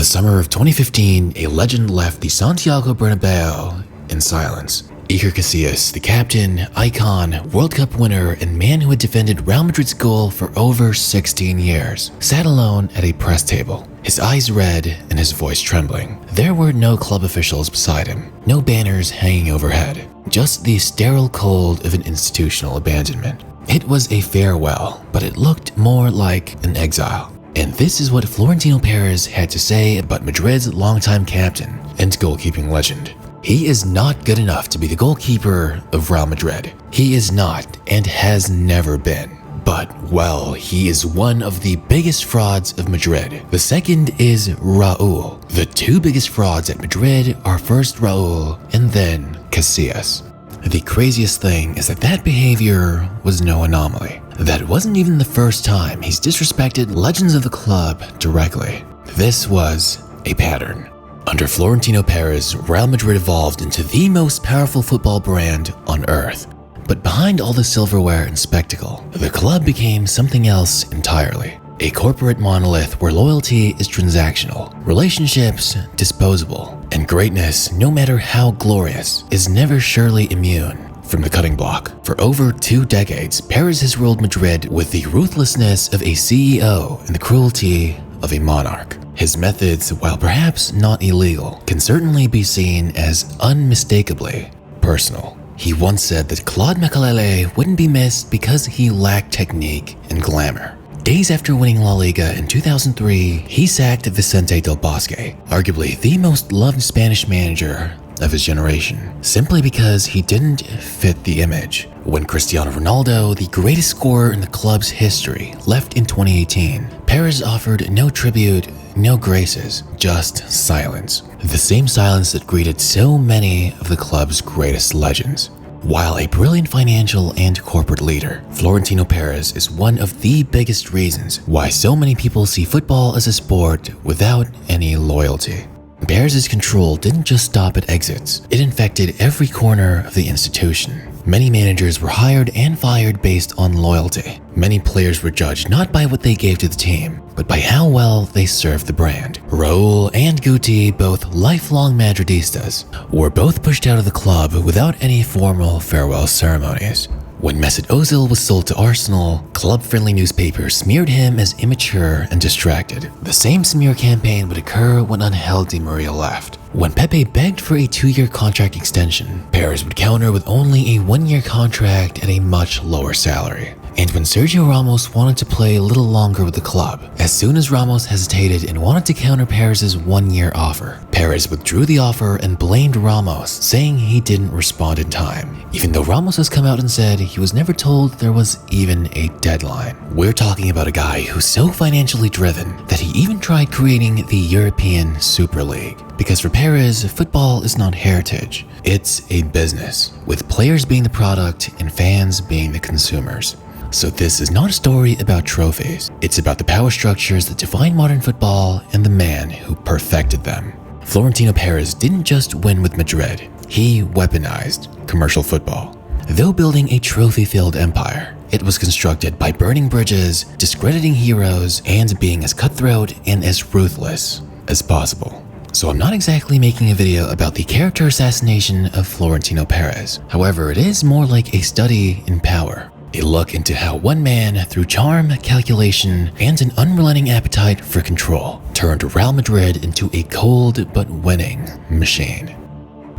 the summer of 2015, a legend left the Santiago Bernabeu in silence. Iker Casillas, the captain, icon, World Cup winner, and man who had defended Real Madrid's goal for over 16 years, sat alone at a press table, his eyes red and his voice trembling. There were no club officials beside him, no banners hanging overhead, just the sterile cold of an institutional abandonment. It was a farewell, but it looked more like an exile. And this is what Florentino Pérez had to say about Madrid's longtime captain and goalkeeping legend. He is not good enough to be the goalkeeper of Real Madrid. He is not and has never been. But, well, he is one of the biggest frauds of Madrid. The second is Raúl. The two biggest frauds at Madrid are first Raúl and then Casillas. The craziest thing is that behavior was no anomaly. That wasn't even the first time he's disrespected legends of the club directly. This was a pattern. Under Florentino Pérez, Real Madrid evolved into the most powerful football brand on earth. But behind all the silverware and spectacle, the club became something else entirely. A corporate monolith where loyalty is transactional, relationships disposable, and greatness, no matter how glorious, is never surely immune from the cutting block. For over 2 decades, Pérez has ruled Madrid with the ruthlessness of a CEO and the cruelty of a monarch. His methods, while perhaps not illegal, can certainly be seen as unmistakably personal. He once said that Claude Makélélé wouldn't be missed because he lacked technique and glamour. Days after winning La Liga in 2003, he sacked Vicente del Bosque, arguably the most loved Spanish manager of his generation, simply because he didn't fit the image. When Cristiano Ronaldo, the greatest scorer in the club's history, left in 2018, Perez offered no tribute, no graces, just silence. The same silence that greeted so many of the club's greatest legends. While a brilliant financial and corporate leader, Florentino Pérez is one of the biggest reasons why so many people see football as a sport without any loyalty. Pérez's control didn't just stop at exits, it infected every corner of the institution. Many managers were hired and fired based on loyalty. Many players were judged not by what they gave to the team, but by how well they served the brand. Raúl and Guti, both lifelong Madridistas, were both pushed out of the club without any formal farewell ceremonies. When Mesut Ozil was sold to Arsenal, club-friendly newspapers smeared him as immature and distracted. The same smear campaign would occur when Angel Di Maria left. When Pepe begged for a 2-year contract extension, Perez would counter with only a 1-year contract at a much lower salary. And when Sergio Ramos wanted to play a little longer with the club, as soon as Ramos hesitated and wanted to counter Perez's 1-year offer, Perez withdrew the offer and blamed Ramos, saying he didn't respond in time, even though Ramos has come out and said he was never told there was even a deadline. We're talking about a guy who's so financially driven that he even tried creating the European Super League. Because for Perez, football is not heritage, it's a business, with players being the product and fans being the consumers. So this is not a story about trophies. It's about the power structures that define modern football and the man who perfected them. Florentino Pérez didn't just win with Madrid, he weaponized commercial football. Though building a trophy-filled empire, it was constructed by burning bridges, discrediting heroes, and being as cutthroat and as ruthless as possible. So I'm not exactly making a video about the character assassination of Florentino Pérez. However, it is more like a study in power. A look into how one man, through charm, calculation, and an unrelenting appetite for control, turned Real Madrid into a cold but winning machine.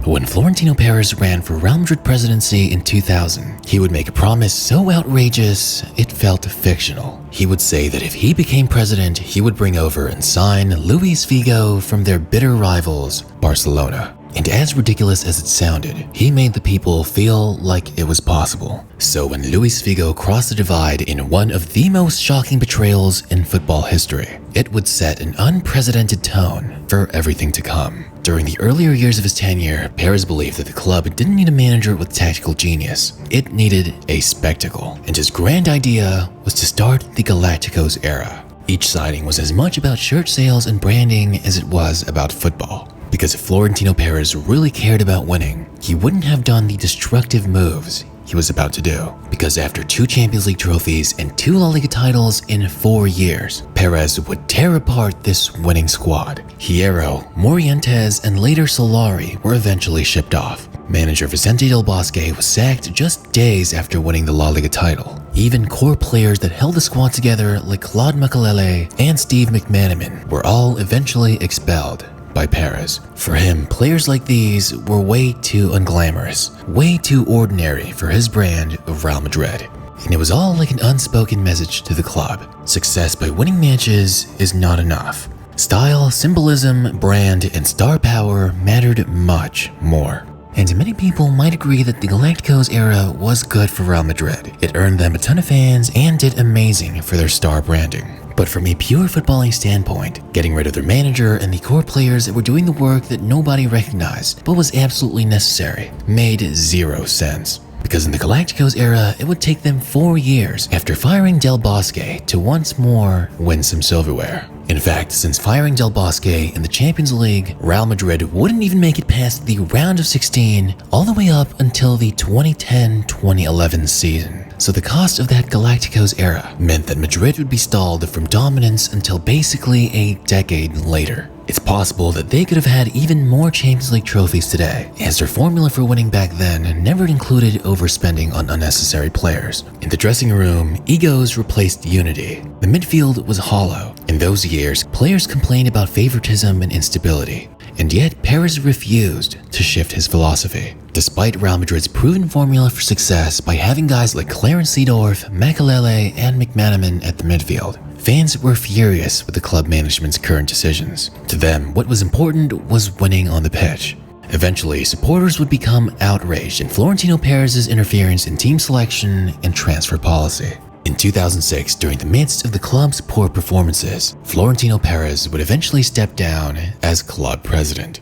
When Florentino Pérez ran for Real Madrid presidency in 2000, he would make a promise so outrageous it felt fictional. He would say that if he became president, he would bring over and sign Luis Figo from their bitter rivals, Barcelona. And as ridiculous as it sounded, he made the people feel like it was possible. So when Luis Figo crossed the divide in one of the most shocking betrayals in football history, it would set an unprecedented tone for everything to come. During the earlier years of his tenure, Pérez believed that the club didn't need a manager with tactical genius. It needed a spectacle. And his grand idea was to start the Galacticos era. Each signing was as much about shirt sales and branding as it was about football. Because if Florentino Pérez really cared about winning, he wouldn't have done the destructive moves he was about to do. Because after 2 Champions League trophies and 2 La Liga titles in 4 years, Perez would tear apart this winning squad. Hierro, Morientes, and later Solari were eventually shipped off. Manager Vicente del Bosque was sacked just days after winning the La Liga title. Even core players that held the squad together like Claude Makélélé and Steve McManaman were all eventually expelled by Perez. For him, players like these were way too unglamorous, way too ordinary for his brand of Real Madrid. And it was all like an unspoken message to the club. Success by winning matches is not enough. Style, symbolism, brand, and star power mattered much more. And many people might agree that the Galacticos era was good for Real Madrid. It earned them a ton of fans and did amazing for their star branding. But from a pure footballing standpoint, getting rid of their manager and the core players that were doing the work that nobody recognized but was absolutely necessary made 0 sense. Because in the Galacticos era, it would take them 4 years after firing Del Bosque to once more win some silverware. In fact, since firing Del Bosque in the Champions League, Real Madrid wouldn't even make it past the round of 16 all the way up until the 2010-2011 season. So the cost of that Galacticos era meant that Madrid would be stalled from dominance until basically a decade later. It's possible that they could have had even more Champions League trophies today, as their formula for winning back then never included overspending on unnecessary players. In the dressing room, egos replaced unity. The midfield was hollow. In those years, players complained about favoritism and instability. And yet, Perez refused to shift his philosophy. Despite Real Madrid's proven formula for success by having guys like Clarence Seedorf, Makélélé, and McManaman at the midfield, fans were furious with the club management's current decisions. To them, what was important was winning on the pitch. Eventually, supporters would become outraged in Florentino Pérez's interference in team selection and transfer policy. In 2006, during the midst of the club's poor performances, Florentino Pérez would eventually step down as club president.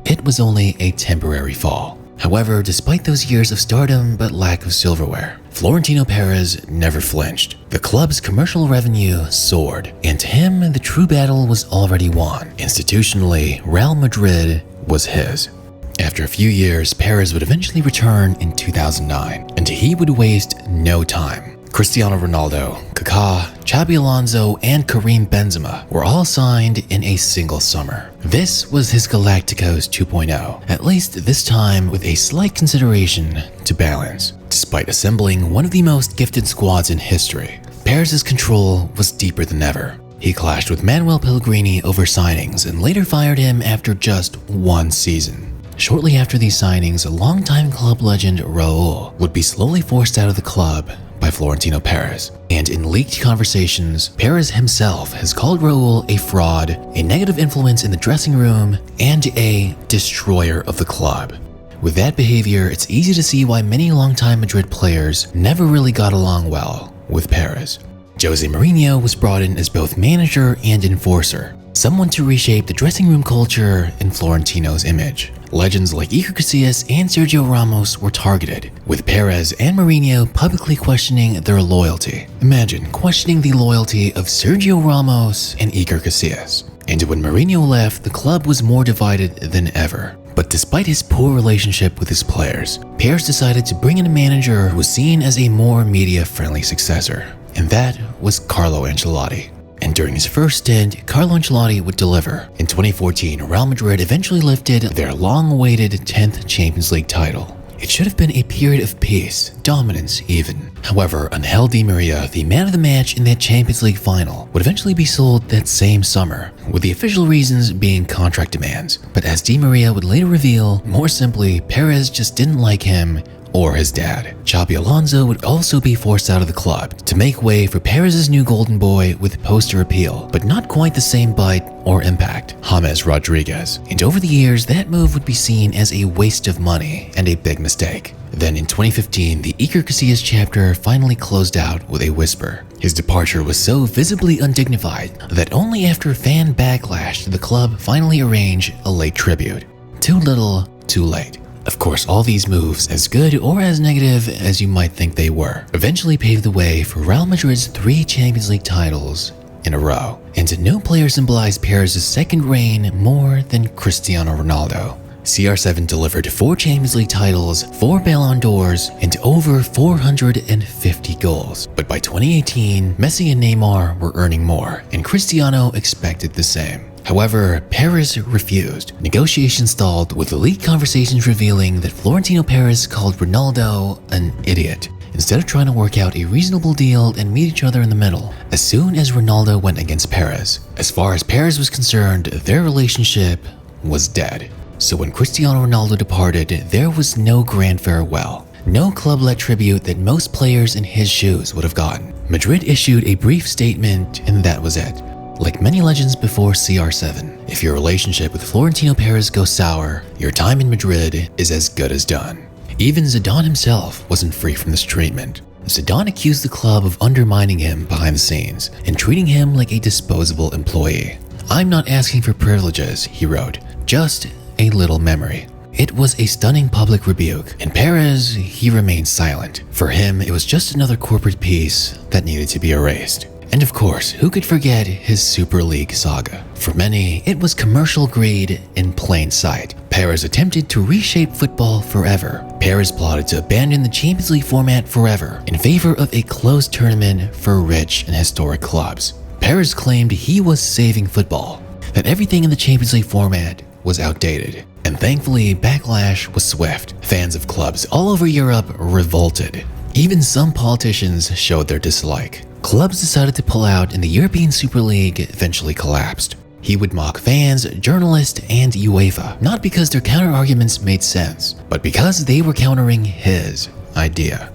It was only a temporary fall. However, despite those years of stardom but lack of silverware, Florentino Pérez never flinched. The club's commercial revenue soared, and to him, the true battle was already won. Institutionally, Real Madrid was his. After a few years, Perez would eventually return in 2009, and he would waste no time. Cristiano Ronaldo, Kaká, Xabi Alonso, and Karim Benzema were all signed in a single summer. This was his Galacticos 2.0, at least this time with a slight consideration to balance. Despite assembling one of the most gifted squads in history, Perez's control was deeper than ever. He clashed with Manuel Pellegrini over signings and later fired him after just 1 season. Shortly after these signings, longtime club legend Raúl would be slowly forced out of the club by Florentino Pérez. And in leaked conversations, Perez himself has called Raúl a fraud, a negative influence in the dressing room, and a destroyer of the club. With that behavior, it's easy to see why many longtime Madrid players never really got along well with Perez. Jose Mourinho was brought in as both manager and enforcer, someone to reshape the dressing room culture in Florentino's image. Legends like Iker Casillas and Sergio Ramos were targeted, with Perez and Mourinho publicly questioning their loyalty. Imagine questioning the loyalty of Sergio Ramos and Iker Casillas. And when Mourinho left, the club was more divided than ever. But despite his poor relationship with his players, Perez decided to bring in a manager who was seen as a more media-friendly successor, and that was Carlo Ancelotti. And during his first stint, Carlo Ancelotti would deliver. In 2014, Real Madrid eventually lifted their long-awaited 10th Champions League title. It should have been a period of peace, dominance even. However, Ángel Di María, the man of the match in that Champions League final, would eventually be sold that same summer, with the official reasons being contract demands. But as Di María would later reveal, more simply, Perez just didn't like him or his dad. Xabi Alonso would also be forced out of the club to make way for Perez's new golden boy with poster appeal, but not quite the same bite or impact, James Rodriguez. And over the years, that move would be seen as a waste of money and a big mistake. Then in 2015, the Iker Casillas chapter finally closed out with a whisper. His departure was so visibly undignified that only after fan backlash did the club finally arrange a late tribute. Too little, too late. Of course, all these moves, as good or as negative as you might think they were, eventually paved the way for Real Madrid's 3 Champions League titles in a row. And no player symbolized Perez's second reign more than Cristiano Ronaldo. CR7 delivered 4 Champions League titles, 4 Ballon d'Ors, and over 450 goals. But by 2018, Messi and Neymar were earning more, and Cristiano expected the same. However, Perez refused. Negotiations stalled, with elite conversations revealing that Florentino Pérez called Ronaldo an idiot, instead of trying to work out a reasonable deal and meet each other in the middle. As soon as Ronaldo went against Perez, as far as Perez was concerned, their relationship was dead. So when Cristiano Ronaldo departed, there was no grand farewell. No club-led tribute that most players in his shoes would have gotten. Madrid issued a brief statement, and that was it. Like many legends before CR7, if your relationship with Florentino Pérez goes sour, your time in Madrid is as good as done. Even Zidane himself wasn't free from this treatment. Zidane accused the club of undermining him behind the scenes and treating him like a disposable employee. "I'm not asking for privileges," he wrote, "just a little memory." It was a stunning public rebuke, and Perez, he remained silent. For him, it was just another corporate piece that needed to be erased. And of course, who could forget his Super League saga? For many, it was commercial greed in plain sight. Perez attempted to reshape football forever. Perez plotted to abandon the Champions League format forever in favor of a closed tournament for rich and historic clubs. Perez claimed he was saving football, that everything in the Champions League format was outdated. And thankfully, backlash was swift. Fans of clubs all over Europe revolted. Even some politicians showed their dislike. Clubs decided to pull out, and the European Super League eventually collapsed. He would mock fans, journalists, and UEFA, not because their counter-arguments made sense, but because they were countering his idea.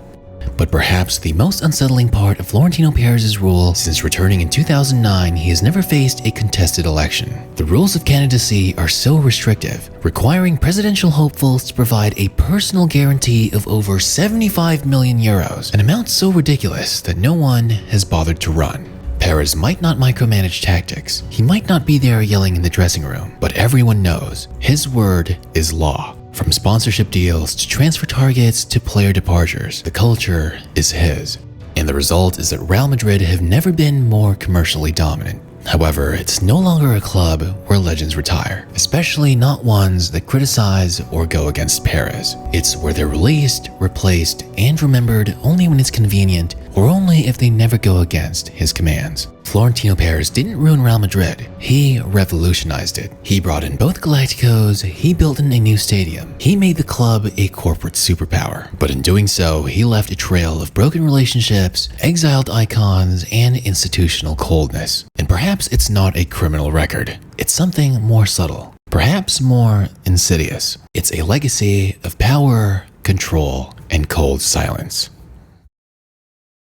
But perhaps the most unsettling part of Florentino Pérez's rule since returning in 2009, he has never faced a contested election. The rules of candidacy are so restrictive, requiring presidential hopefuls to provide a personal guarantee of over 75 million euros, an amount so ridiculous that no one has bothered to run. Perez might not micromanage tactics, he might not be there yelling in the dressing room, but everyone knows his word is law. From sponsorship deals to transfer targets to player departures, the culture is his. And the result is that Real Madrid have never been more commercially dominant. However, it's no longer a club where legends retire, especially not ones that criticize or go against Perez. It's where they're released, replaced, and remembered only when it's convenient or only if they never go against his commands. Florentino Pérez didn't ruin Real Madrid, he revolutionized it. He brought in both Galacticos, he built in a new stadium, he made the club a corporate superpower. But in doing so, he left a trail of broken relationships, exiled icons, and institutional coldness. And perhaps it's not a criminal record, it's something more subtle, perhaps more insidious. It's a legacy of power, control, and cold silence.